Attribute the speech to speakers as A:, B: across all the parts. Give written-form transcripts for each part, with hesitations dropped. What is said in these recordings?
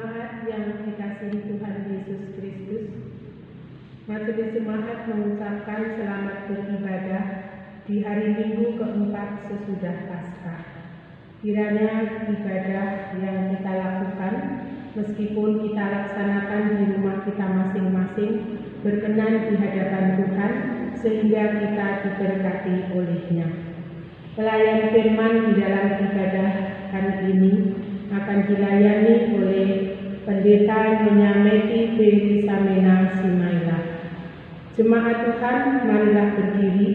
A: Jemaat yang dikasihi Tuhan Yesus Kristus, Majelis Jemaat mengucapkan selamat beribadah di hari Minggu keempat sesudah Paskah. Kiranya ibadah yang kita lakukan, meskipun kita laksanakan di rumah kita masing-masing, berkenan di hadapan Tuhan, sehingga kita diberkati olehnya. Pelayan firman di dalam ibadah hari ini akan dilayani oleh Pendeta Menyameti Beri Samena Simaila. Jemaat Tuhan, marilah berdiri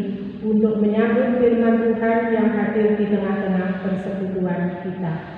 A: untuk menyambut firman Tuhan yang hadir di tengah-tengah persekutuan kita.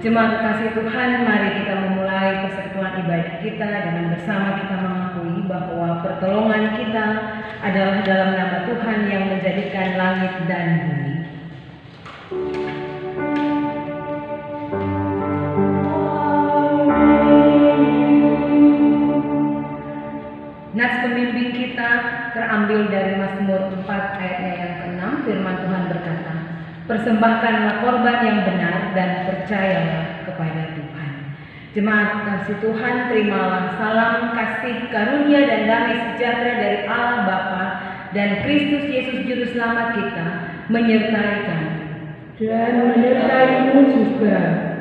B: Jemaat kasih Tuhan, mari kita memulai persekutuan ibadah kita dengan bersama kita mengakui bahwa pertolongan kita adalah dalam nama Tuhan yang menjadikan langit dan bumi. Nats pembimbing kita terambil dari Mazmur 4 ayatnya yang ke-6. Firman Tuhan berkata, "Persembahkanlah korban yang benar dan percayalah kepada Tuhan." Jemaat kasih Tuhan, terimalah salam kasih karunia dan damai sejahtera dari Allah Bapa dan Kristus Yesus Juru Selamat kita menyertai kamu
A: Dan menyertaimu juga.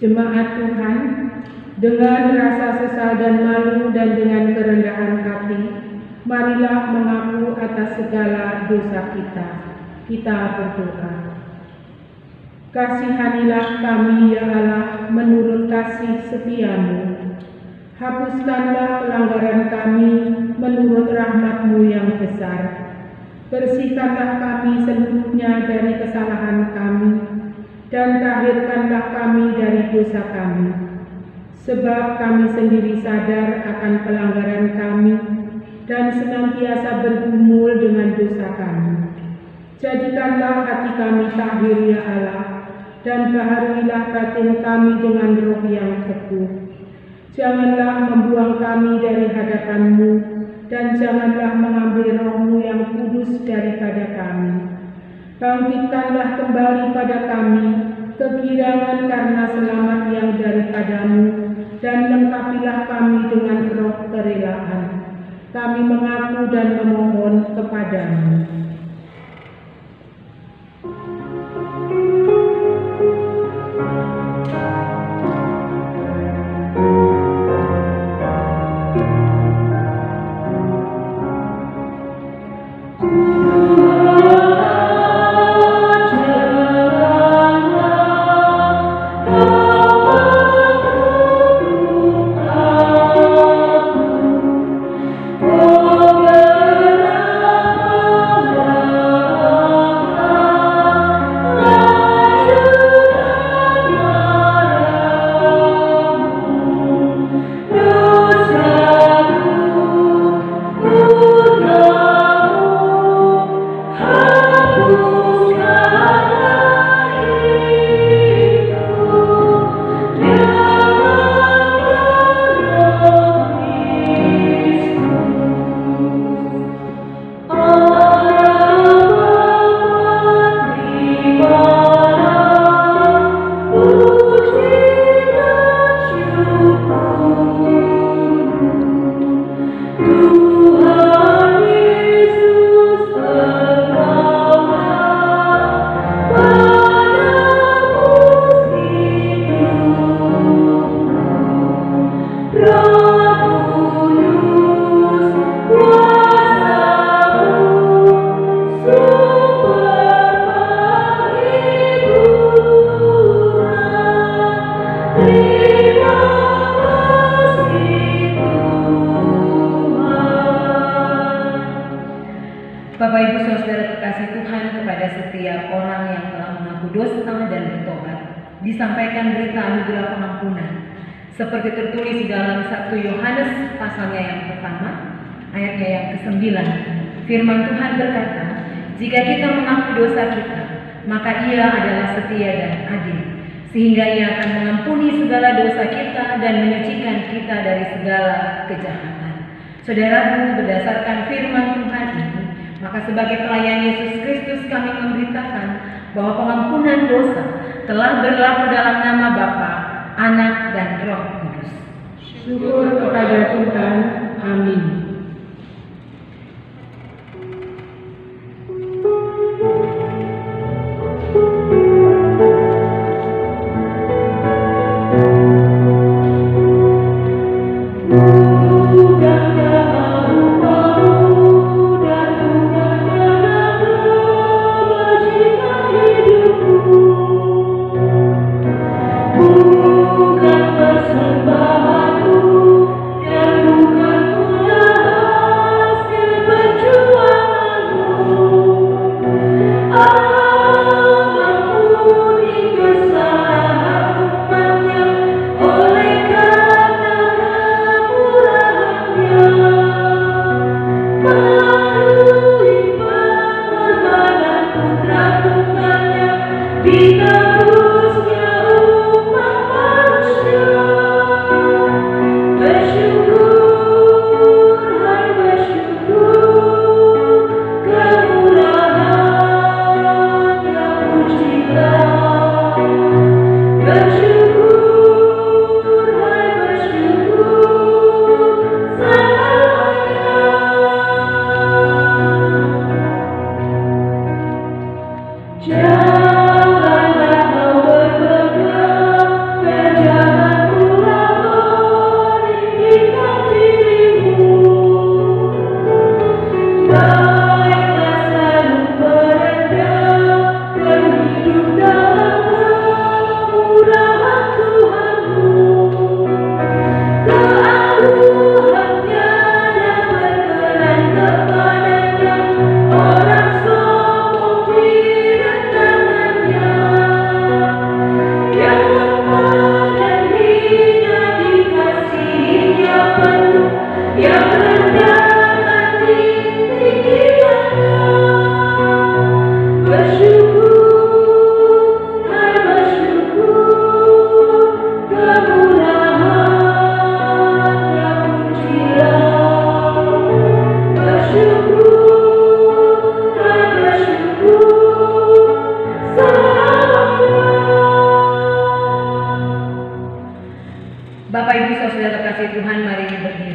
A: Jemaat Tuhan, dengan rasa sesal dan malu dan dengan kerendahan hati, marilah mengaku atas segala dosa kita. Kita berdoa. Kasihanilah kami ya Allah menurut kasih setiamu. Hapuskanlah pelanggaran kami menurut rahmat-Mu yang besar. Bersihkanlah kami seluruhnya dari kesalahan kami, dan tahirkanlah kami dari dosa kami. Sebab kami sendiri sadar akan pelanggaran kami, dan senantiasa bergumul dengan dosa kami. Jadikanlah hati kami tahir ya Allah, dan baharuilah batin kami dengan roh yang teguh. Janganlah membuang kami dari hadapan-Mu, dan janganlah mengambil roh-Mu yang kudus daripada kami. Bangkitkanlah kembali pada kami kegirangan karena selamat yang daripada-Mu, dan lengkapilah kami dengan roh kerelaan. Kami mengaku dan memohon kepadamu.
B: Bapak Ibu Saudara kekasih Tuhan, kepada setiap orang yang telah mengaku dosa dan bertobat, disampaikan berita anugerah pengampunan. Seperti tertulis di dalam 1 Yohanes pasalnya yang pertama, ayatnya yang ke-9. Firman Tuhan berkata, jika kita mengaku dosa kita, maka Ia adalah setia dan adil, sehingga Ia akan mengampuni segala dosa kita dan menyucikan kita dari segala kejahatan. Saudaraku, berdasarkan firman Tuhan ini, maka sebagai pelayan Yesus Kristus kami memberitakan bahwa pengampunan dosa telah berlaku dalam nama Bapa, Anak, dan Roh Kudus.
A: Syukur kepada Tuhan. Amin.
C: Bukan persembahanku yang bukan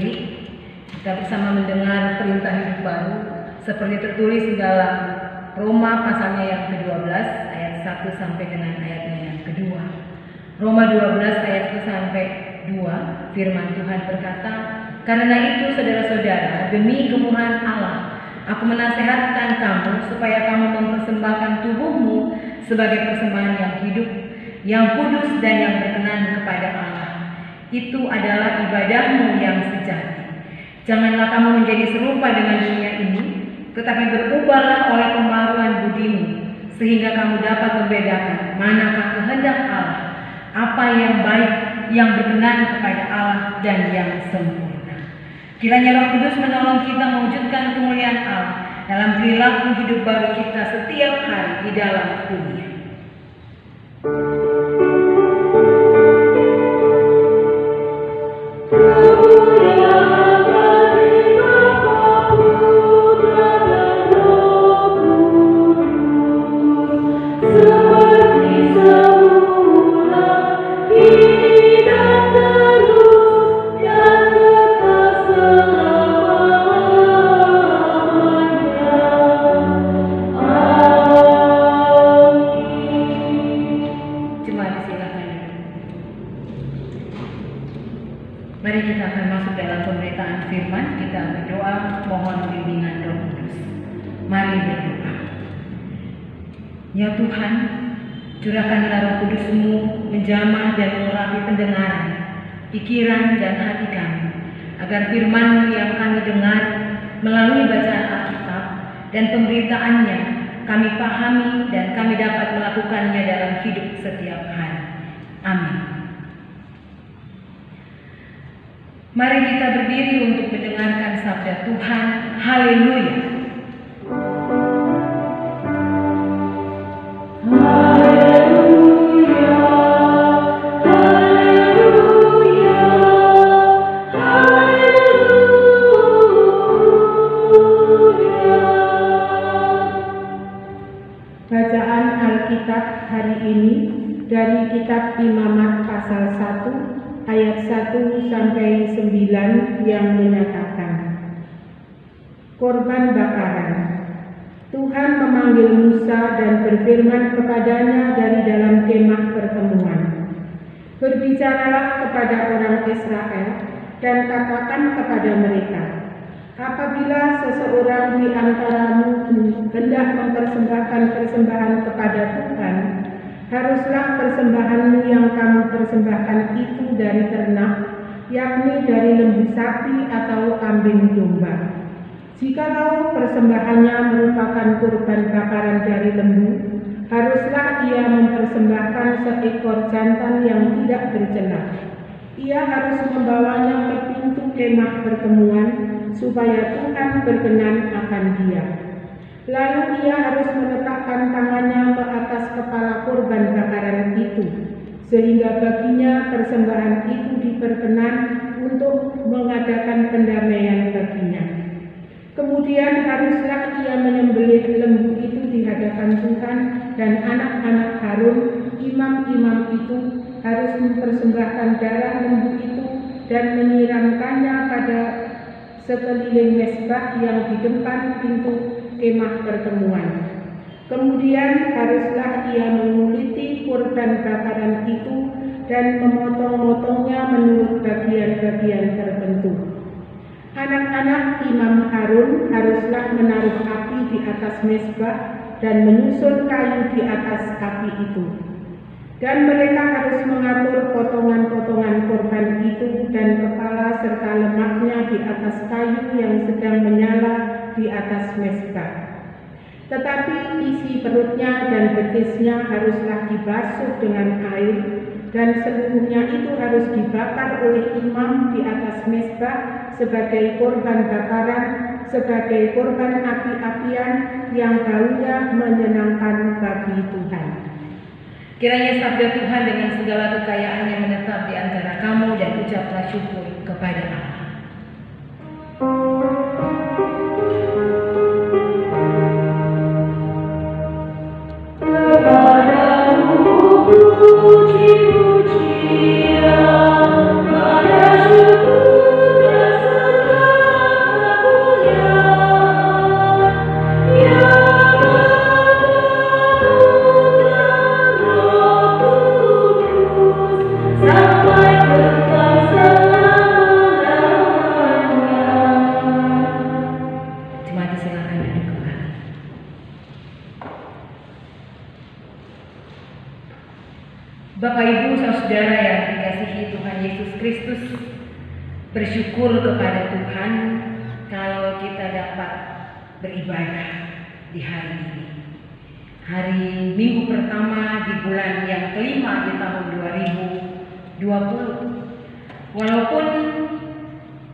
B: berdiri. Kita bersama mendengar perintah hidup baru seperti tertulis di dalam Roma pasalnya yang ke-12 ayat 1 sampai dengan ayatnya yang kedua. Roma 12 ayat 1 sampai 2, firman Tuhan berkata, "Karena itu saudara-saudara, demi kemurahan Allah, aku menasihatkan kamu supaya kamu mempersembahkan tubuhmu sebagai persembahan yang hidup, yang kudus dan yang berkenan kepada Allah. Itu adalah ibadahmu yang sejati. Janganlah kamu menjadi serupa dengan dunia ini, tetapi berubahlah oleh pembaharuan budimu, sehingga kamu dapat membedakan manakah kehendak Allah, apa yang baik, yang berkenan kepada Allah dan yang sempurna." Kiranya Roh Kudus menolong kita mewujudkan kemuliaan Allah dalam perilaku hidup baru kita setiap hari di dalam dunia. Mari kita akan masuk dalam pemberitaan firman. Kita berdoa mohon bimbingan Roh Kudus. Mari berdoa. Ya Tuhan, curahkanlah Roh Kudus-Mu menjamah dan mengurapi pendengaran, pikiran dan hati kami, agar firman-Mu yang kami dengar melalui bacaan Alkitab dan pemberitaannya kami pahami dan kami dapat melakukannya dalam hidup setiap hari. Amin. Mari kita berdiri untuk mendengarkan sabda Tuhan. Haleluya. Haleluya. Haleluya. Haleluya.
A: Bacaan Alkitab hari ini dari kitab Imamat pasal 1 ayat 1 sampai 9 yang menyatakan, korban bakaran. Tuhan memanggil Musa dan berfirman kepadanya dari dalam kemah pertemuan. Berbicaralah kepada orang Israel dan katakan kepada mereka, apabila seseorang di antaramu hendak mempersembahkan persembahan kepada Tuhan, haruslah persembahanmu yang kamu persembahkan itu dari ternak, yakni dari lembu sapi atau kambing domba. Jikalau persembahannya merupakan kurban bakaran dari lembu, haruslah ia mempersembahkan seekor jantan yang tidak bercela. Ia harus membawanya ke pintu kemah pertemuan, supaya Tuhan berkenan akan dia. Lalu ia harus meletakkan tangannya ke atas kepala kurban bakaran itu, sehingga baginya persembahan itu diperkenan untuk mengadakan pendamaian baginya. Kemudian haruslah ia menyembelih lembu itu di hadapan Tuhan, dan anak-anak Harun, imam-imam itu, harus mempersembahkan darah lembu itu dan menyiramkannya pada sekeliling mezbah yang di depan pintu kemah pertemuan. Kemudian haruslah ia menguliti kurban bakaran itu dan memotong-motongnya menurut bagian-bagian tertentu. Anak-anak imam Harun haruslah menaruh api di atas mezbah dan menyusun kayu di atas api itu. Dan mereka harus mengatur potongan-potongan korban itu dan kepala serta lemaknya di atas kayu yang sedang menyala di atas mezbah. Tetapi isi perutnya dan betisnya haruslah dibasuh dengan air, dan seluruhnya itu harus dibakar oleh imam di atas mezbah sebagai korban bakaran, sebagai korban api-apian yang baunya menyenangkan bagi Tuhan.
B: Kiranya sabda Tuhan dengan segala kekayaannya menetap di antara kamu, dan ucaplah syukur kepada Allah.
C: Puji-pujian, pada syukur rasa
B: Bapak Ibu saudara yang dikasihi Tuhan Yesus Kristus, bersyukur kepada Tuhan kalau kita dapat beribadah di hari ini. Hari Minggu pertama di bulan yang kelima di tahun 2020. Walaupun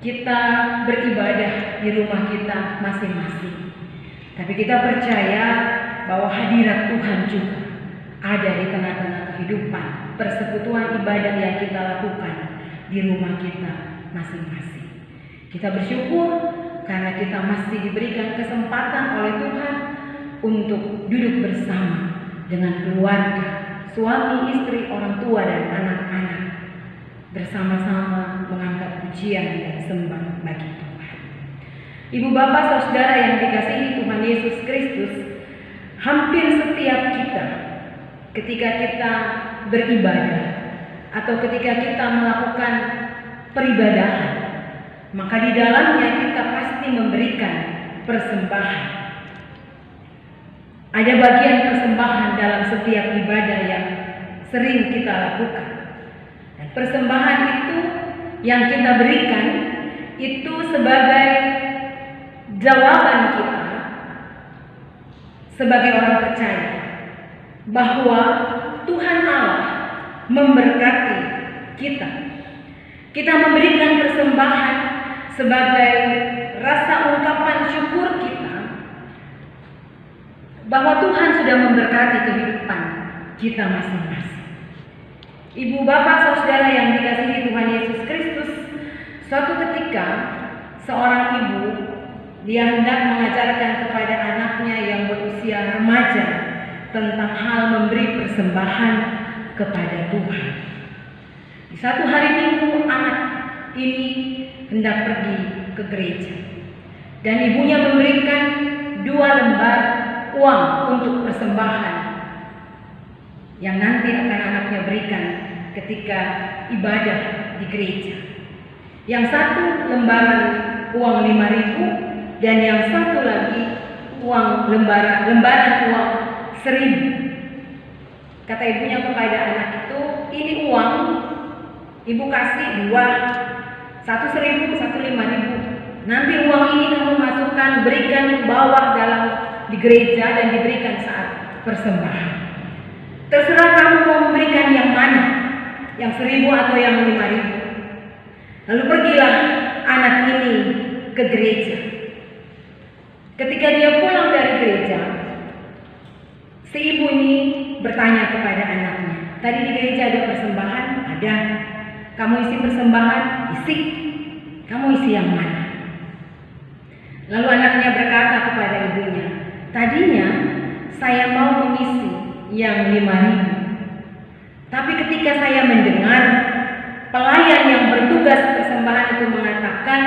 B: kita beribadah di rumah kita masing-masing, tapi kita percaya bahwa hadirat Tuhan juga ada di tengah-tengah kehidupan, persekutuan ibadah yang kita lakukan di rumah kita masing-masing. Kita bersyukur karena kita masih diberikan kesempatan oleh Tuhan untuk duduk bersama dengan keluarga, suami, istri, orang tua, dan anak-anak, bersama-sama mengangkat pujian dan sembah bagi Tuhan. Ibu bapak saudara yang dikasihi Tuhan Yesus Kristus, hampir setiap kita ketika kita beribadah atau ketika kita melakukan peribadahan, maka di dalamnya kita pasti memberikan persembahan. Ada bagian persembahan dalam setiap ibadah yang sering kita lakukan. Dan persembahan itu yang kita berikan itu sebagai jawaban kita sebagai orang percaya bahwa Tuhan Allah memberkati kita. Kita memberikan persembahan sebagai rasa ungkapan syukur kita bahwa Tuhan sudah memberkati kehidupan kita masing-masing. Ibu bapak saudara yang dikasihi Tuhan Yesus Kristus, suatu ketika seorang ibu dia hendak mengajarkan kepada anaknya yang berusia remaja tentang hal memberi persembahan kepada Tuhan. Di satu hari Minggu anak ini hendak pergi ke gereja dan ibunya memberikan 2 lembar uang untuk persembahan yang nanti akan anaknya berikan ketika ibadah di gereja. Yang satu lembaran uang 5.000 dan yang satu lagi lembaran uang 1.000. Kata ibunya kepada anak itu, ini uang ibu kasih 2, satu 1.000, satu 5.000. Nanti uang ini kamu masukkan, berikan, bawa di gereja dan diberikan saat persembahan. Terserah kamu mau memberikan yang mana, yang 1.000 atau yang 5.000. Lalu pergilah anak ini ke gereja. Ketika dia pulang dari gereja, si ibu ini bertanya kepada anaknya, tadi di gereja ada persembahan? Ada. Kamu isi persembahan? Isi. Kamu isi yang mana? Lalu anaknya berkata kepada ibunya, tadinya saya mau mengisi yang 5.000. Tapi ketika saya mendengar pelayan yang bertugas persembahan itu mengatakan,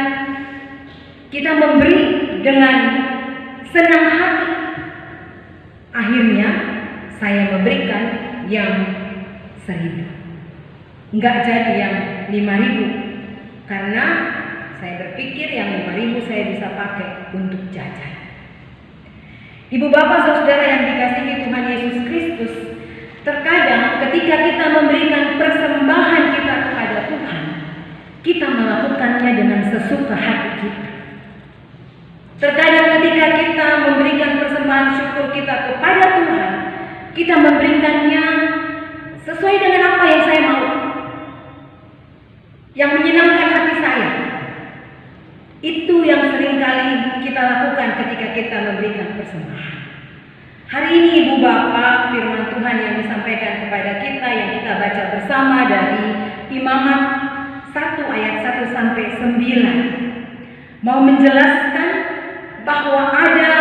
B: kita memberi dengan senang hati. Akhirnya saya memberikan yang 1.000. Enggak jadi yang 5.000. Karena saya berpikir yang 5.000 saya bisa pakai untuk jajan. Ibu bapak saudara yang dikasihi Tuhan Yesus Kristus, terkadang ketika kita memberikan persembahan kita kepada Tuhan, kita melakukannya dengan sesuka hati kita. Terkadang ketika kita memberikan persembahan syukur kita kepada Tuhan, kita memberikannya sesuai dengan apa yang saya mau, yang menyenangkan hati saya. Itu yang seringkali kita lakukan ketika kita memberikan persembahan. Hari ini ibu bapak, firman Tuhan yang disampaikan kepada kita yang kita baca bersama dari Imamat 1 ayat 1 sampai 9 mau menjelaskan bahwa ada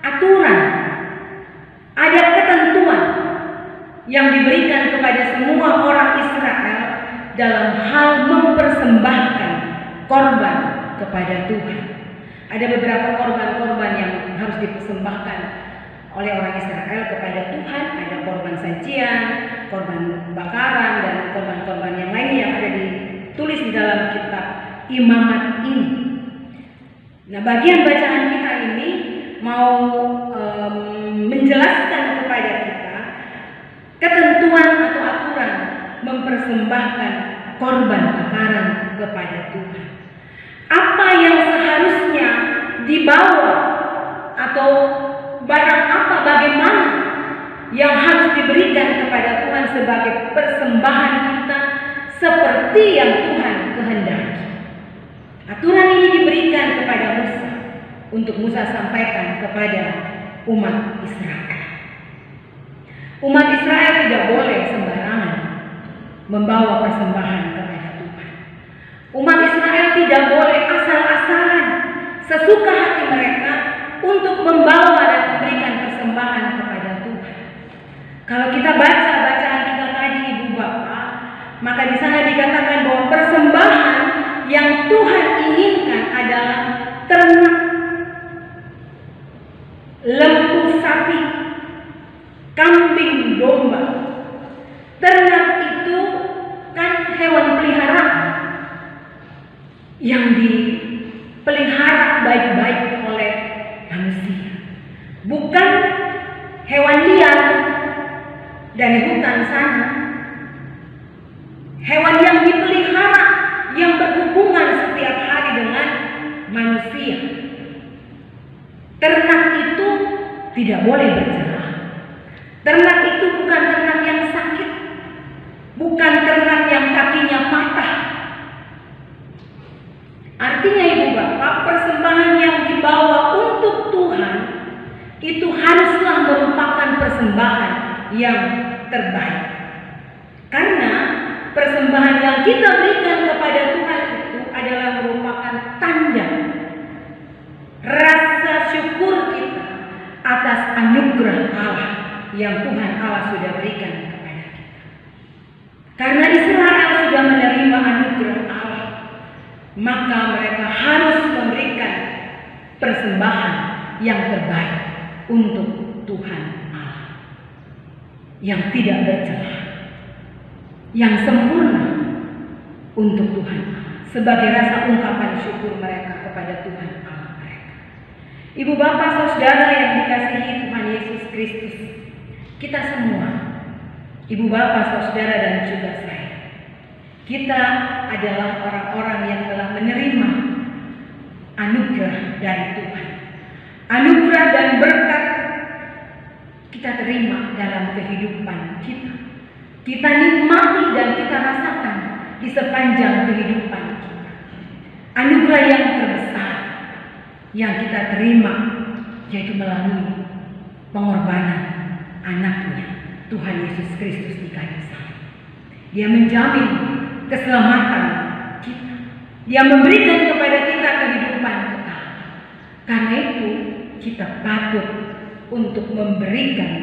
B: aturan, ada ketentuan yang diberikan kepada semua orang Israel dalam hal mempersembahkan korban kepada Tuhan. Ada beberapa korban-korban yang harus dipersembahkan oleh orang Israel kepada Tuhan. Ada korban sajian, korban bakaran, dan korban-korban yang lain yang ada ditulis di dalam kitab Imamat ini. Nah, bagian bacaan kita ini mau menjelaskan kepada kita ketentuan atau aturan mempersembahkan korban bakaran kepada Tuhan. Apa yang seharusnya dibawa atau barang apa, bagaimana yang harus diberikan kepada Tuhan sebagai persembahan kita seperti yang Tuhan kehendaki. Aturan ini diberikan kepada Musa untuk Musa sampaikan kepada umat Israel. Umat Israel tidak boleh sembarangan membawa persembahan kepada Tuhan. Umat Israel tidak boleh asal-asalan sesuka hati mereka untuk membawa dan memberikan persembahan kepada Tuhan. Kalau kita baca bacaan kita tadi, Ibu Bapak, maka di sana dikatakan bahwa persembahan yang Tuhan inginkan adalah ternak, lembu sapi, kambing domba. Ternak itu kan hewan peliharaan yang dipelihara baik-baik oleh manusia, bukan hewan liar dari hutan sana. Hewan yang dipelihara, yang berhubungan setiap hari dengan manusia. Ternak itu tidak boleh bercelah. Ternak itu bukan ternak yang sakit, bukan ternak yang kakinya patah. Artinya Ibu Bapak, persembahan yang dibawa untuk Tuhan itu haruslah merupakan persembahan yang terbaik. Karena persembahan yang kita berikan kepada Tuhan itu adalah merupakan tanda rasa syukur kita atas anugerah Allah yang Tuhan Allah sudah berikan kepada kita. Karena Israel sudah menerima anugerah Allah, maka mereka harus memberikan persembahan yang terbaik untuk Tuhan Allah, yang tidak bercelah, yang sempurna untuk Tuhan Allah, sebagai rasa ungkapan syukur mereka kepada Tuhan Allah mereka. Ibu bapak saudara yang dikasihi Tuhan Yesus Kristus, kita semua, ibu bapak saudara dan juga saya, kita adalah orang-orang yang telah menerima anugerah dari Tuhan. Anugerah dan berkat kita terima dalam kehidupan kita. Kita nikmati dan kita rasakan di sepanjang kehidupan kita. Anugerah yang terbesar yang kita terima yaitu melalui pengorbanan anaknya, Tuhan Yesus Kristus di kayu salib. Dia menjamin keselamatan kita. Dia memberikan kepada kita kehidupan kekal. Karena itu kita patut untuk memberikan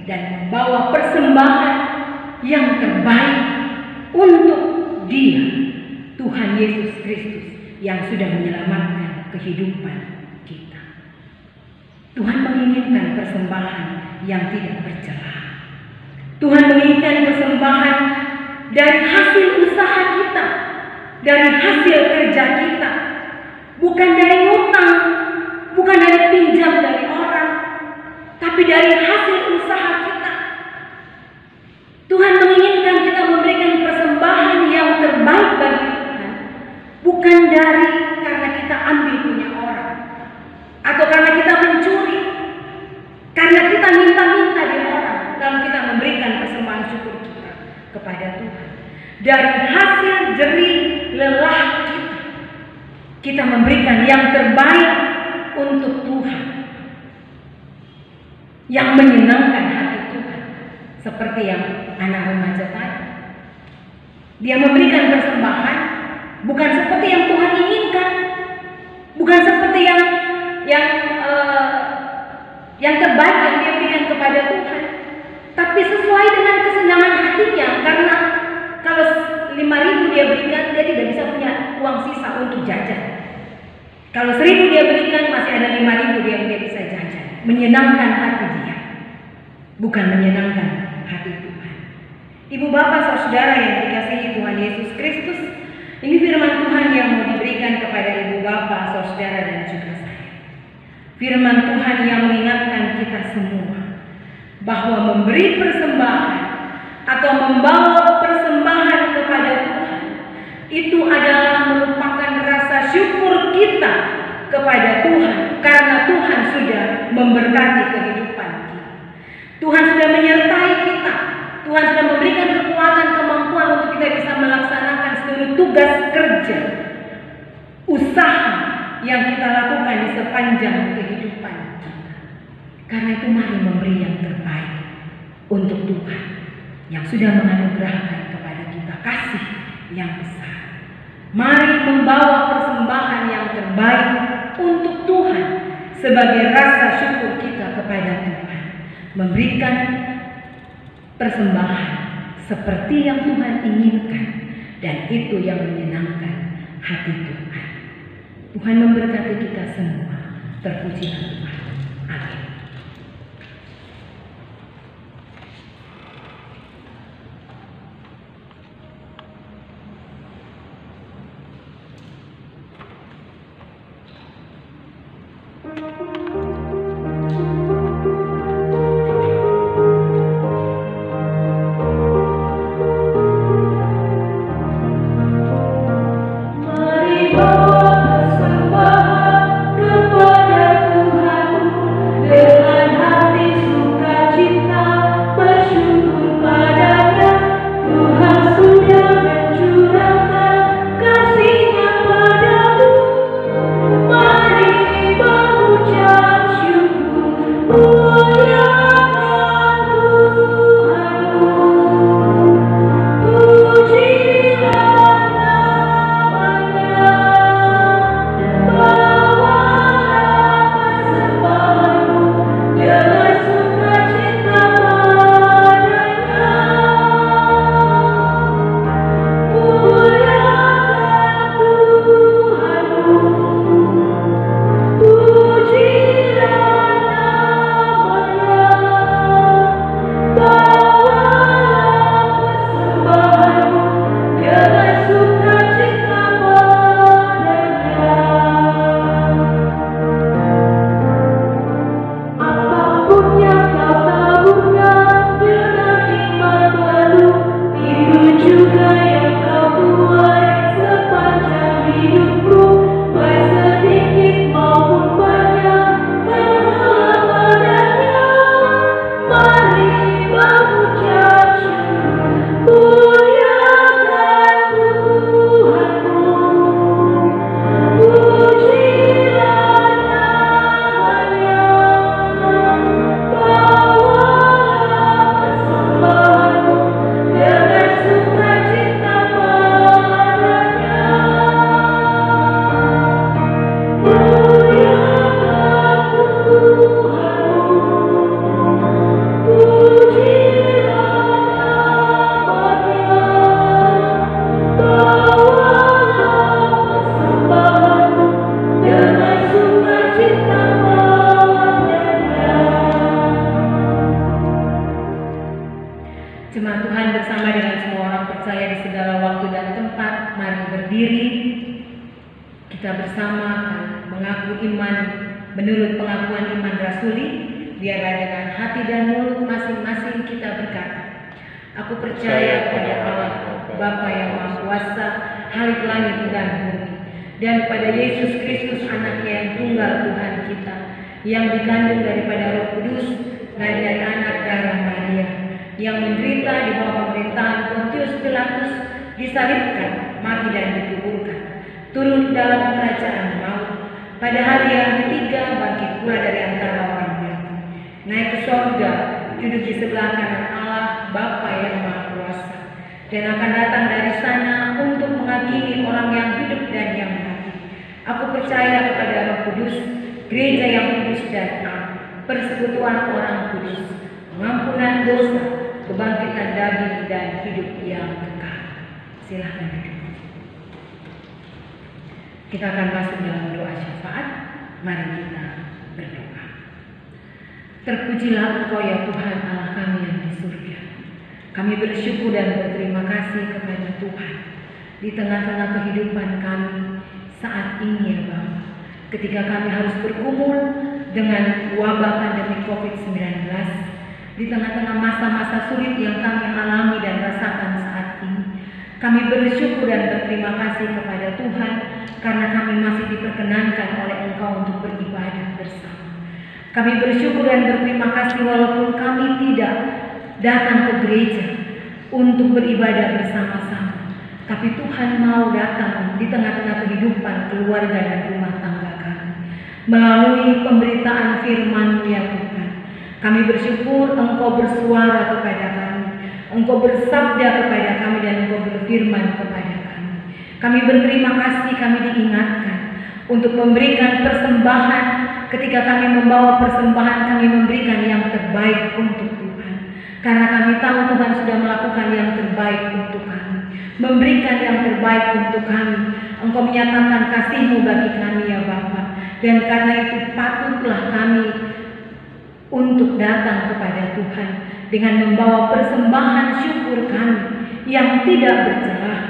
B: dan membawa persembahan yang terbaik untuk Dia, Tuhan Yesus Kristus yang sudah menyelamatkan kehidupan kita. Tuhan menginginkan persembahan yang tidak bercelah. Tuhan menginginkan persembahan dari hasil usaha kita, dari hasil kerja kita, bukan dari utang, bukan dari pinjam dari orang, tapi dari hasil usaha kita. Tuhan menginginkan kita memberikan persembahan yang terbaik bagi Tuhan, bukan dari karena kita ambil punya orang, atau karena kita mencuri, karena kita minta-minta di orang, lalu kita memberikan persembahan syukur kita kepada Tuhan. Dari hasil jerih lelah kita memberikan yang terbaik untuk Tuhan, yang menyenangkan hati Tuhan. Seperti yang anak remaja tadi, dia memberikan persembahan bukan seperti yang Tuhan inginkan, bukan seperti yang terbaik yang dia berikan kepada Tuhan, tapi sesuai dengan kesenangan hatinya. Karena kalau 5.000 dia berikan, dia tidak bisa punya uang sisa untuk jajan. Kalau 1.000 dia berikan, masih ada 5.000 dia bisa jajan. Menyenangkan hati dia, bukan menyenangkan hati Tuhan. Ibu bapak saudara yang dikasihi Tuhan Yesus Kristus, ini firman Tuhan yang mau diberikan kepada ibu bapak saudara dan juga saya. Firman Tuhan yang mengingatkan kita semua bahwa memberi persembahan atau membawa persembahan Itu adalah merupakan rasa syukur kita kepada Tuhan, karena Tuhan sudah memberkati kehidupan kita. Tuhan sudah menyertai kita. Tuhan sudah memberikan kekuatan, kemampuan untuk kita bisa melaksanakan seluruh tugas kerja, usaha yang kita lakukan di sepanjang kehidupan kita. Karena itu mari memberi yang terbaik untuk Tuhan yang sudah menganugerahkan kepada kita kasih yang besar. Mari membawa persembahan yang terbaik untuk Tuhan sebagai rasa syukur kita kepada Tuhan. Memberikan persembahan seperti yang Tuhan inginkan, dan itu yang menyenangkan hati Tuhan. Tuhan memberkati kita semua. Terpujilah Tuhan. Amin. Jemaat Tuhan bersama dengan semua orang percaya di segala waktu dan tempat, mari berdiri. Kita bersama akan mengaku iman menurut pengakuan iman rasuli. Biarlah dengan hati dan mulut masing-masing kita berkata, aku percaya kepada Allah, Bapa yang Maha Kuasa, Halik langit dan bumi, dan pada Yesus Kristus anaknya yang tunggal Tuhan kita, yang dikandung daripada Roh Kudus dan dari anak darah Maria, yang menderita di bawah pemerintahan Pontius Pilatus, disalibkan, mati dan dikuburkan, turun dalam kerajaan maut, pada hari yang ketiga bangkit pula dari antara orang mati, naik ke sorga, duduk di sebelah kanan Allah Bapa yang Maha Kuasa, dan akan datang dari sana untuk menghakimi orang yang hidup dan yang mati. Aku percaya kepada Roh Kudus, gereja yang kudus dan am, persekutuan orang kudus, pengampunan dosa, kebangkitan daging dan hidup yang kekal. Silahkan duduk. Kita akan masuk dalam doa syafaat. Mari kita berdoa. Terpujilah Engkau ya Tuhan Allah kami yang di surga. Kami bersyukur dan berterima kasih kepada Tuhan di tengah-tengah kehidupan kami saat ini ya Bapa. Ketika kami harus bergumul dengan wabah pandemi COVID-19, di tengah-tengah masa-masa sulit yang kami alami dan rasakan saat ini, Kami bersyukur dan berterima kasih kepada Tuhan karena kami masih diperkenankan oleh Engkau untuk beribadah bersama. Kami bersyukur dan berterima kasih walaupun kami tidak datang ke gereja untuk beribadah bersama-sama, tapi Tuhan mau datang di tengah-tengah kehidupan keluarga dan rumah tangga kami melalui pemberitaan firman-Mu ya Tuhan. Kami bersyukur Engkau bersuara kepada kami, Engkau bersabda kepada kami, dan Engkau berfirman kepada kami. Kami berterima kasih, kami diingatkan untuk memberikan persembahan. Ketika kami membawa persembahan, kami memberikan yang terbaik untuk Tuhan. Karena kami tahu Tuhan sudah melakukan yang terbaik untuk kami, memberikan yang terbaik untuk kami. Engkau menyatakan kasih-Mu bagi kami ya Bapa. Dan karena itu patutlah kami untuk datang kepada Tuhan dengan membawa persembahan syukur kami yang tidak bercelah,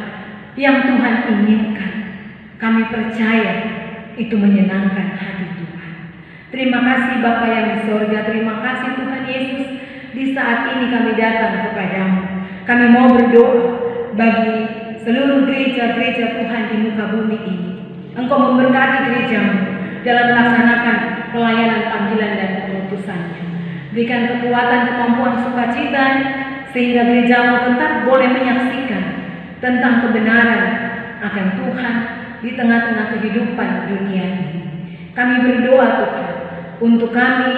B: yang Tuhan inginkan. Kami percaya itu menyenangkan hati Tuhan. Terima kasih Bapa yang di sorga, terima kasih Tuhan Yesus. Di saat ini kami datang kepadamu. Kami mau berdoa bagi seluruh gereja-gereja Tuhan di muka bumi ini. Engkau memberkati gerejamu dalam melaksanakan pelayanan panggilan dan pengutusannya. Berikan kekuatan, kemampuan, sukacita sehingga gerejamu tetap boleh menyaksikan tentang kebenaran akan Tuhan di tengah-tengah kehidupan dunia ini. Kami berdoa Tuhan untuk kami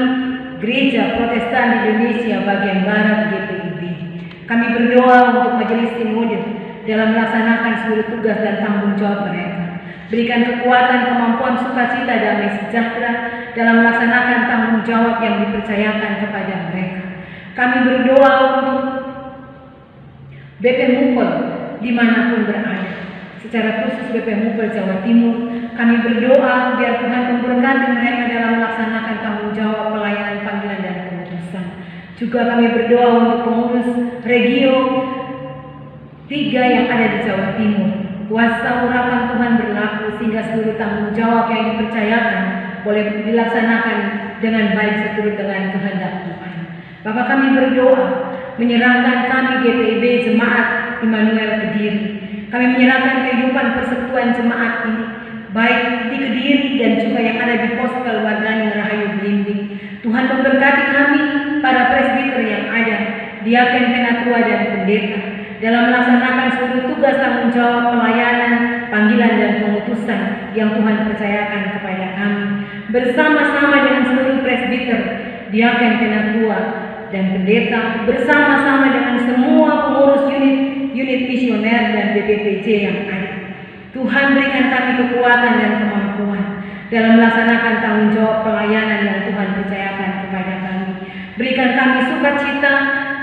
B: Gereja Protestan Indonesia bagian Barat GPIB. Kami berdoa untuk majelis sinode dalam melaksanakan seluruh tugas dan tanggung jawab mereka. Berikan kekuatan, kemampuan, sukacita, damai sejahtera dalam melaksanakan tanggung jawab yang dipercayakan kepada mereka. Kami berdoa untuk BP Mupel dimanapun berada, secara khusus BP Mupel Jawa Timur. Kami berdoa biar Tuhan memberkati mereka dalam melaksanakan tanggung jawab pelayanan panggilan dan pengutusan. Juga kami berdoa untuk pengurus regio 3 yang ada di Jawa Timur. Kuasa urapan Tuhan berlaku sehingga seluruh tanggung jawab yang dipercayakan boleh dilaksanakan dengan baik seturut dengan kehendak Tuhan. Bapak, kami berdoa menyerahkan kami GPIB Jemaat Immanuel Kediri. Kami menyerahkan kehidupan persekutuan jemaat ini, baik di Kediri dan juga yang ada di Pospel Wardani Rahayu Belimbing. Tuhan memberkati kami, para presbiter yang ada, diaken, penatua dan pendeta, dalam melaksanakan seluruh tugas tanggung jawab pelayanan, panggilan dan pengutusan yang Tuhan percayakan kepada kami. Bersama-sama dengan seluruh presbiter, diaken, penatua dan pendeta, bersama-sama dengan semua pengurus unit misioner dan BPPJ yang ada. Tuhan berikan kami kekuatan dan kemampuan dalam melaksanakan tanggung jawab pelayanan yang Tuhan percayakan kepada kami. Berikan kami sukacita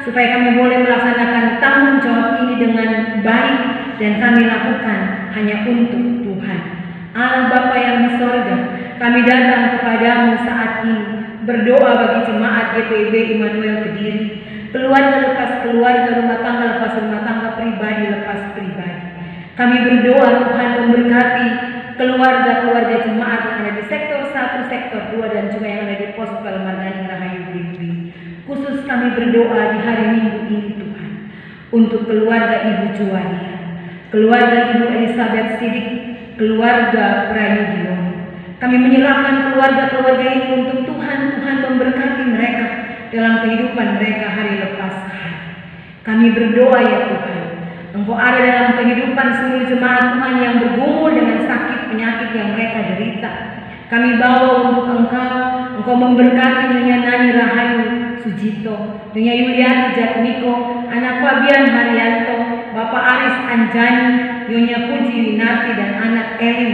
B: supaya kami boleh melaksanakan tanggung jawab ini dengan baik dan kami lakukan hanya untuk Tuhan. Allah Bapa yang di sorga, kami datang kepadamu saat ini berdoa bagi jemaat GPIB Immanuel Kediri, keluarga lepas keluarga, rumah tangga lepas rumah tangga, pribadi lepas pribadi. Kami berdoa Tuhan memberkati keluarga-keluarga jemaat yang ada di sektor 1, sektor 2 dan juga yang ada di Pospel Wardani Rahayu Belimbing. Khusus kami berdoa di hari Minggu ini Tuhan untuk keluarga Ibu Juwaria, keluarga Ibu Elizabeth Sidik, keluarga Prayudiono. Kami menyerahkan keluarga-keluarga ini untuk Tuhan. Tuhan memberkati mereka dalam kehidupan mereka hari lepas hari. Kami berdoa ya Tuhan, Engkau ada dalam kehidupan seluruh jemaat Tuhan yang bergumul dengan sakit penyakit yang mereka derita. Kami bawa untuk Engkau memberkati Nyonya Nani Rahayu Sujito, Nyonya Yuliani Jatmiko, anak Fabian Haryanto, Bapak Aris Anjani, Nyonya Puji Winarti dan anak Elin.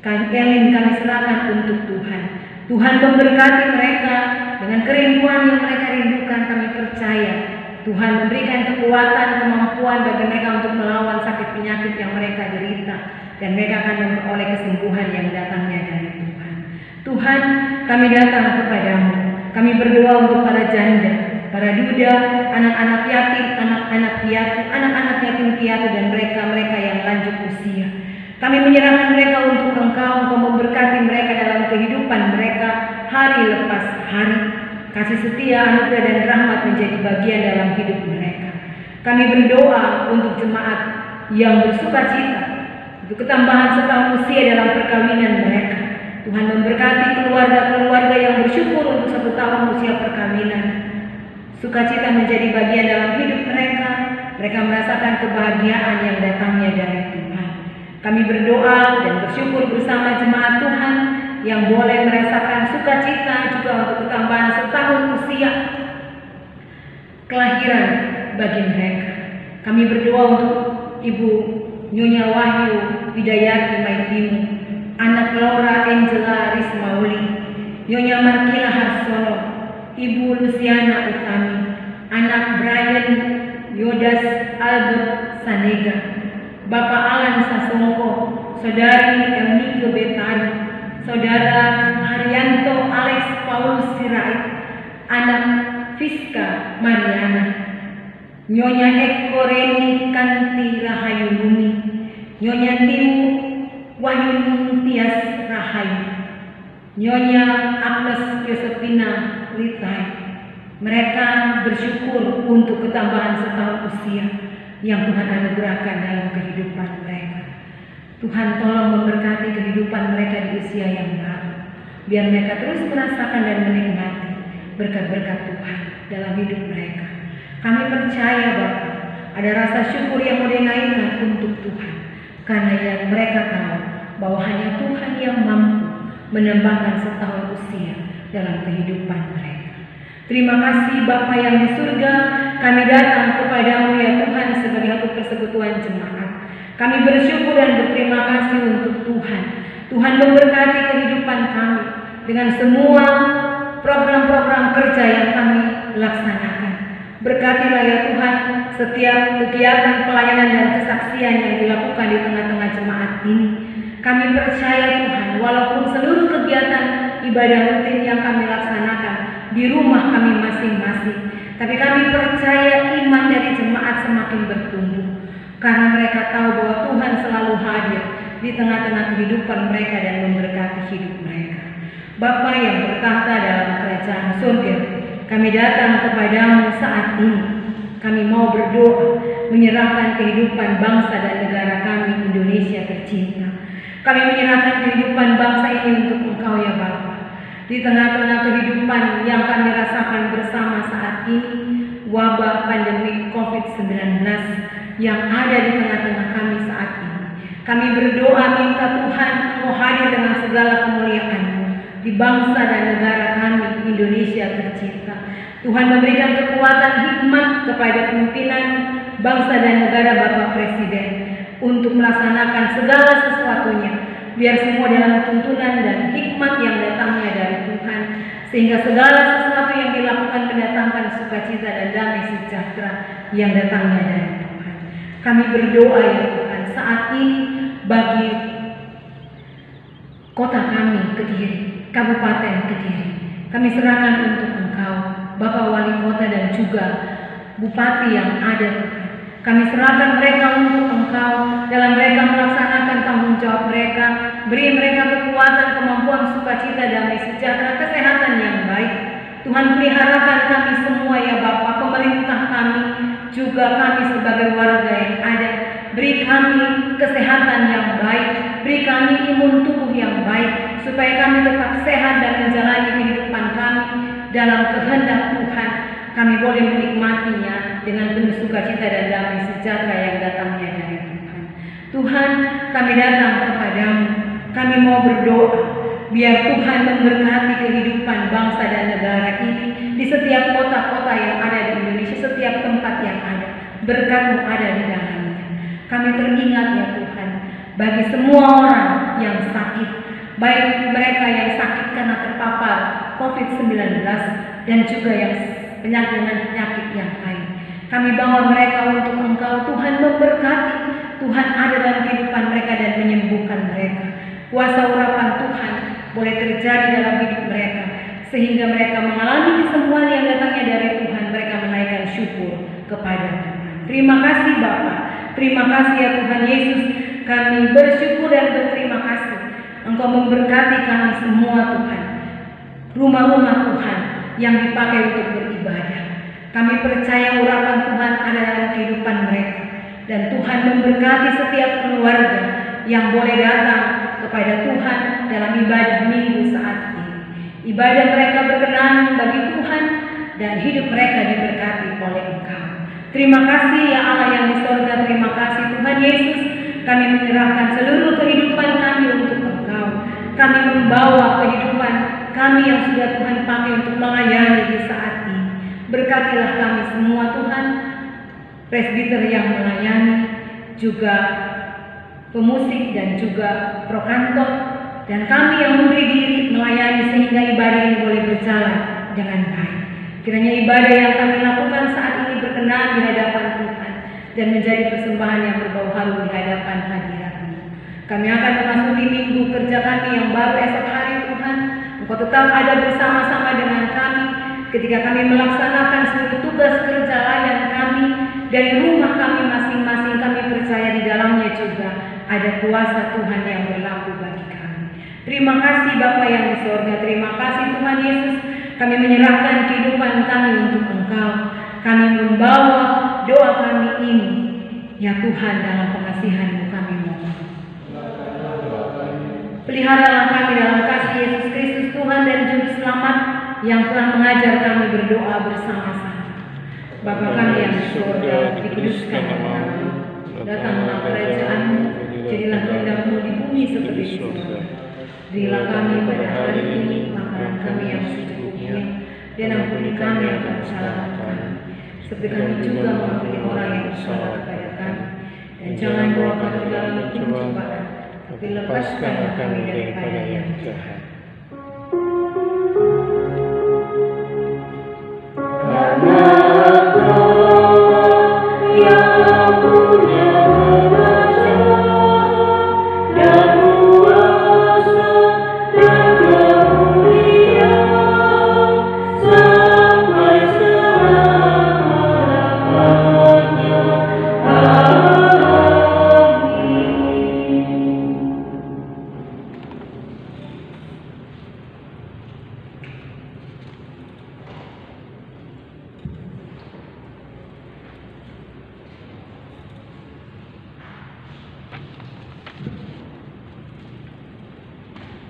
B: Kami serahkan untuk Tuhan. Tuhan memberkati mereka dengan kerinduan yang mereka rindukan. Kami percaya Tuhan memberikan kekuatan, kemampuan bagi mereka untuk melawan sakit penyakit yang mereka derita, dan mereka akan memperoleh kesembuhan yang datangnya dari Tuhan. Tuhan, kami datang kepadamu. Kami berdoa untuk para janda, para duda, anak-anak yatim, anak-anak piatu, anak-anak yatim piatu, dan mereka yang lanjut usia. Kami menyerahkan mereka untuk Engkau memberkati mereka dalam kehidupan mereka hari lepas hari. Kasih setia, anugerah dan rahmat menjadi bagian dalam hidup mereka. Kami berdoa untuk jemaat yang bersukacita untuk ketambahan setahun usia dalam perkawinan mereka. Tuhan memberkati keluarga-keluarga yang bersyukur untuk 1 tahun usia perkawinan. Sukacita menjadi bagian dalam hidup mereka. Mereka merasakan kebahagiaan yang datangnya dari Tuhan. Kami berdoa dan bersyukur bersama jemaat Tuhan yang boleh merasakan sukacita juga untuk ketambahan setahun usia kelahiran bagi mereka. Kami berdoa untuk Ibu Nyonya Wahyu Widayati Maitimu, anak Laura Angela Rismauli, Nyonya Markila Harsono, Ibu Luciana Utami, anak Brian Yodas Albert Sanega, Bapak Alan Sasongko, Saudari Elnike Betari, Saudara Haryanto Alex Paulus Sirait, anak Fiska Mariana, Nyonya Eko Reni Kanti Rahayu Lumi, Nyonya Tiu Wahyuni Tias Rahayu, Nyonya Agnes Yosefina Litai. Mereka bersyukur untuk ketambahan setahun usia yang Tuhan anugerahkan dalam kehidupan mereka. Tuhan tolong memberkati kehidupan mereka di usia yang baru, biar mereka terus merasakan dan menikmati berkat-berkat Tuhan dalam hidup mereka. Kami percaya Bapa, ada rasa syukur yang mau dinaikkan untuk Tuhan, karena yang mereka tahu bahwa hanya Tuhan yang mampu menambahkan setahun usia dalam kehidupan mereka. Terima kasih Bapa yang di surga, kami datang kepadamu ya Tuhan sebagai satu persekutuan jemaat. Kami bersyukur dan berterima kasih untuk Tuhan. Tuhan memberkati kehidupan kami dengan semua program-program kerja yang kami laksanakan. Berkatilah ya Tuhan setiap kegiatan pelayanan dan kesaksian yang dilakukan di tengah-tengah jemaat ini. Kami percaya Tuhan, walaupun seluruh kegiatan ibadah rutin yang kami laksanakan di rumah kami masing-masing, tapi kami percaya iman dari jemaat semakin bertumbuh, karena mereka tahu bahwa Tuhan selalu hadir di tengah-tengah kehidupan mereka dan memberkati hidup mereka. Bapa yang bertahta dalam kerajaan surga, kami datang kepadamu saat ini. Kami mau berdoa menyerahkan kehidupan bangsa dan negara kami Indonesia tercinta. Kami menyerahkan kehidupan bangsa ini untuk Engkau ya Bapa. Di tengah-tengah kehidupan yang kami rasakan bersama saat ini, wabah pandemi COVID-19 yang ada di tengah-tengah kami saat ini, kami berdoa minta Tuhan Engkau hadir dengan segala kemuliaan-Mu di bangsa dan negara kami Indonesia tercinta. Tuhan memberikan kekuatan hikmat kepada pimpinan bangsa dan negara Bapak Presiden untuk melaksanakan segala sesuatunya, biar semua dalam tuntunan dan hikmat yang datangnya dari Tuhan, sehingga segala sesuatu yang dilakukan mendatangkan sukacita dan damai sejahtera yang datangnya dari Tuhan. Kami berdoa ya Tuhan saat ini bagi kota kami Kediri, Kabupaten Kediri. Kami serahkan untuk Engkau, Bapak Wali Kota dan juga Bupati yang ada. Kami serahkan mereka untuk Engkau dalam mereka melaksanakan tanggung jawab mereka. Beri mereka kekuatan, kemampuan, sukacita, damai sejahtera, kesehatan yang baik. Tuhan peliharakan kami semua ya Bapa, pemerintah kami, juga kami sebagai warga yang ada. Beri kami kesehatan yang baik, beri kami imun tubuh yang baik, supaya kami tetap sehat dan menjalani kehidupan kami dalam kehendak Tuhan. Kami boleh menikmatinya dengan penuh sukacita dan damai sejahtera yang datangnya dari Tuhan. Tuhan, kami datang kepadamu. Kami mau berdoa, biar Tuhan memberkati kehidupan bangsa dan negara ini di setiap kota-kota yang ada di Indonesia, setiap tempat yang ada. Berkat-Mu ada di dalamnya. Kami teringat ya Tuhan, bagi semua orang yang sakit, baik mereka yang sakit karena terpapar COVID-19 dan juga yang penyakit yang lain. Kami bawa mereka untuk Engkau. Tuhan memberkati, Tuhan ada dalam kehidupan mereka dan menyembuhkan mereka. Kuasa urapan Tuhan boleh terjadi dalam hidup mereka, sehingga mereka mengalami kesembuhan yang datangnya dari Tuhan. Mereka menaikkan syukur kepada Tuhan. Terima kasih Bapa, terima kasih ya Tuhan Yesus. Kami bersyukur dan berterima kasih Engkau memberkati kami semua Tuhan. Rumah-rumah Tuhan yang dipakai untuk beribadah, Kami percaya urapan Tuhan ada dalam kehidupan mereka. Dan Tuhan memberkati setiap keluarga yang boleh datang kepada Tuhan dalam ibadah minggu saat ini. Ibadah mereka berkenan bagi Tuhan dan hidup mereka diberkati oleh Engkau. Terima kasih ya Allah yang di sorga, terima kasih Tuhan Yesus. Kami menyerahkan seluruh kehidupan kami untuk Engkau. Kami membawa kehidupan kami yang sudah Tuhan pakai untuk melayani di saat ini. Berkatilah kami semua Tuhan, presbiter yang melayani, juga pemusik dan juga prokantor, dan kami yang memberi diri melayani sehingga ibadah ini boleh berjalan dengan baik. Kiranya ibadah yang kami lakukan saat ini berkenan di hadapan Tuhan dan menjadi persembahan yang berbau harum di hadapan hadirat-Mu. Kami akan memasuki minggu kerja kami yang baru esok hari Tuhan. Engkau tetap ada bersama-sama dengan kami ketika kami melaksanakan seluruh tugas kerja layan kami dari rumah kami masing-masing. Kami percaya di dalamnya juga ada kuasa Tuhan yang berlaku bagi kami. Terima kasih Bapa yang di sorga, terima kasih Tuhan Yesus. Kami menyerahkan kehidupan kami untuk Engkau. Kami membawa doa kami ini, ya Tuhan, dalam pengasihan-Mu kami mohon. Peliharalah kami dalam kasih Yesus Kristus Tuhan dan Juru Selamat yang telah mengajar kami berdoa bersama-sama. Bapa kami yang di surga, dikuduskan nama-Mu, datanglah kerajaan-Mu, jadilah kehendak-Mu di bumi seperti di surga. Berilah kami pada hari ini makanan kami yang secukupnya, dan ampuni kami akan kesalahan kami, seperti kami juga mengampuni orang yang bersalah kepada kami. Dan jangan bawa kami dalam pencobaan, tapi lepaskanlah kami daripada yang jahat.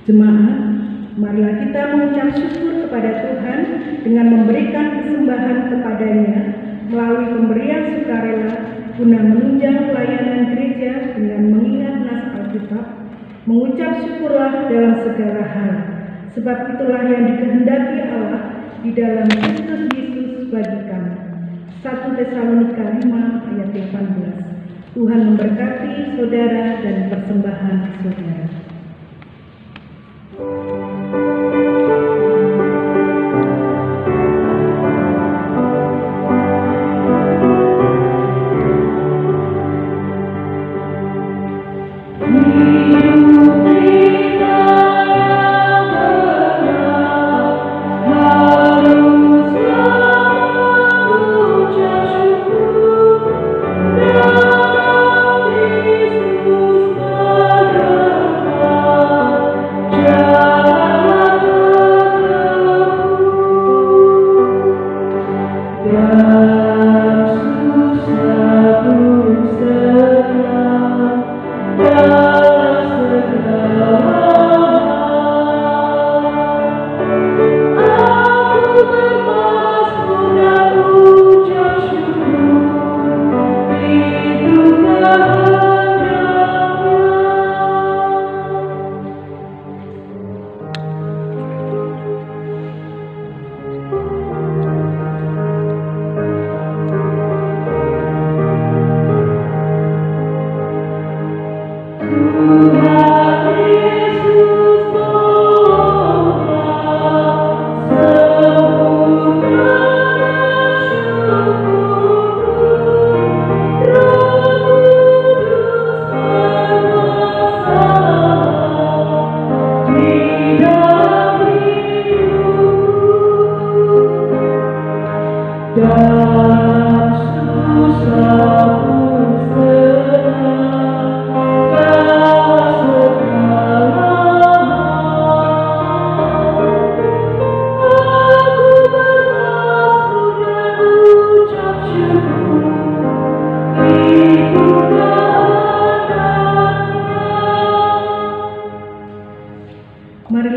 A: Jemaat, marilah kita mengucap syukur kepada Tuhan dengan memberikan persembahan kepadanya melalui pemberian sukarela guna menunjang pelayanan gereja dengan mengingat nas Alkitab. Mengucap syukurlah dalam segala hal, sebab itulah yang dikehendaki Allah di dalam Kristus Yesus bagi kami. 1 Tesalonika 5 ayat 18. Tuhan memberkati saudara dan persembahan saudara.
C: Yesus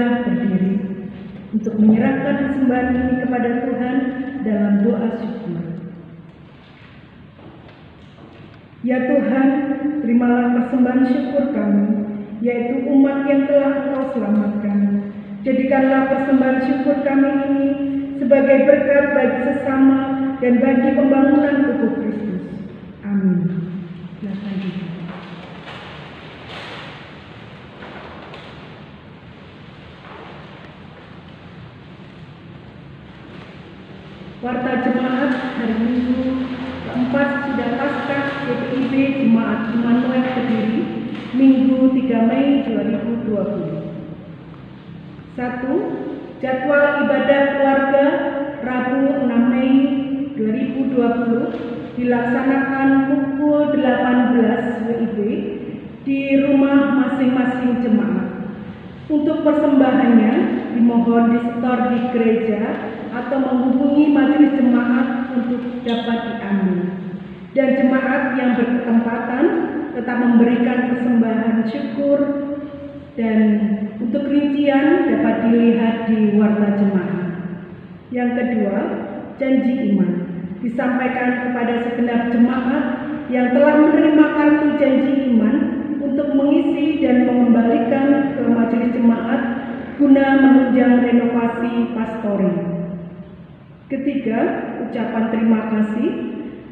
A: sudah berdiri untuk menyerahkan persembahan ini kepada Tuhan dalam doa syukur. Ya Tuhan, terimalah persembahan syukur kami, yaitu umat yang telah Engkau selamatkan. Jadikanlah persembahan syukur kami ini sebagai berkat bagi sesama dan bagi pembangunan tubuh Kristus. Amin. Silakan duduk. Warta jemaat hari Minggu keempat sudah Paskah GPIB Jemaat Immanuel Kediri, Minggu 3 Mei 2020. 1. Jadwal ibadah keluarga Rabu 6 Mei 2020 dilaksanakan pukul 18 WIB di rumah masing-masing jemaat. Untuk persembahannya dimohon disetor di gereja atau menghubungi majelis jemaat untuk dapat diambil. Dan jemaat yang berkesempatan tetap memberikan persembahan syukur, dan untuk rincian dapat dilihat di warta jemaat. Yang kedua, janji iman disampaikan kepada segenap jemaat yang telah menerima kartu janji iman untuk mengisi dan mengembalikan ke majelis jemaat guna menunjang renovasi pastori. Ketiga, ucapan terima kasih.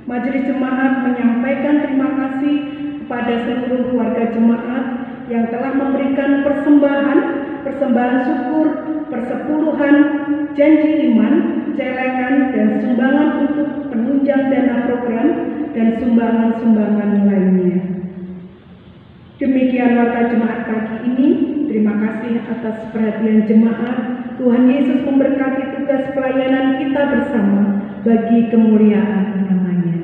A: Majelis jemaat menyampaikan terima kasih kepada seluruh warga jemaat yang telah memberikan persembahan syukur, persepuluhan, janji iman, celengan, dan sumbangan untuk penunjang dana program dan sumbangan-sumbangan lainnya. Demikian warta jemaat pagi ini. Terima kasih atas perhatian jemaat. Tuhan Yesus memberkati tugas pelayanan kita bersama bagi kemuliaan namanya.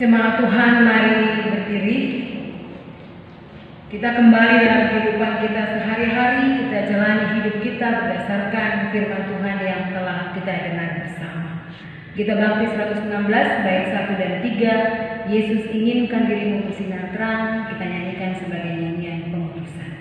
B: Jemaat Tuhan, mari berdiri. Kita kembali dalam kehidupan kita sehari-hari. Kita jalani hidup kita berdasarkan firman Tuhan yang telah kita dengar bersama. Kita bakti 116 bait 1 dan 3. Yesus inginkan dirimu bersinar terang. Kita nyanyikan sebagai nyanyian pengudusan.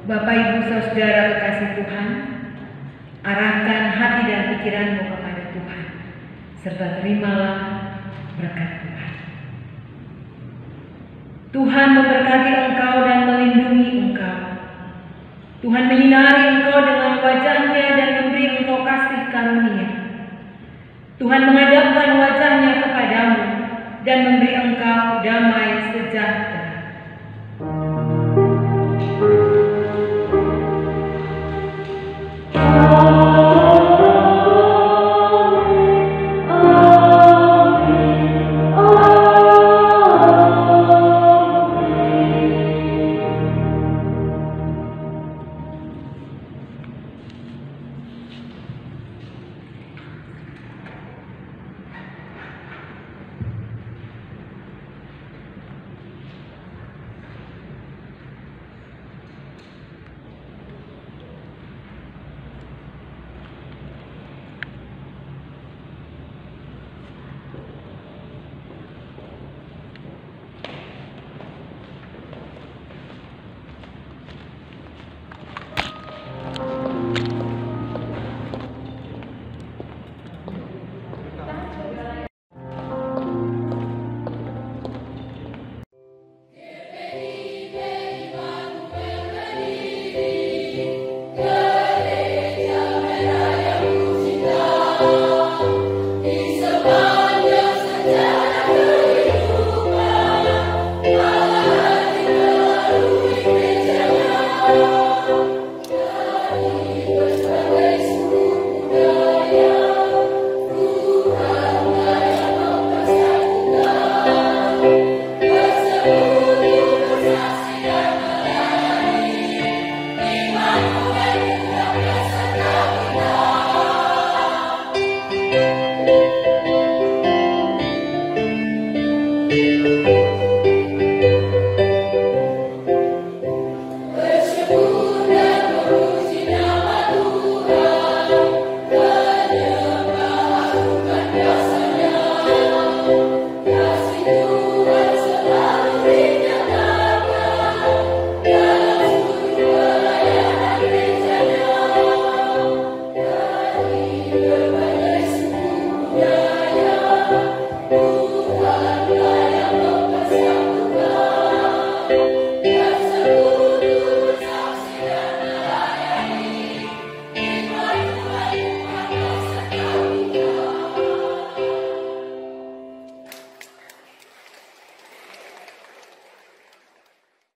B: Bapak Ibu Saudara kekasih Tuhan, arahkan hati dan pikiranmu kepada Tuhan, serta terimalah berkat Tuhan. Tuhan memberkati engkau dan melindungi engkau. Tuhan menyinari engkau dengan wajahnya dan memberi engkau kasih karunia. Tuhan menghadapkan wajahnya kepadamu dan memberi engkau damai sejahtera.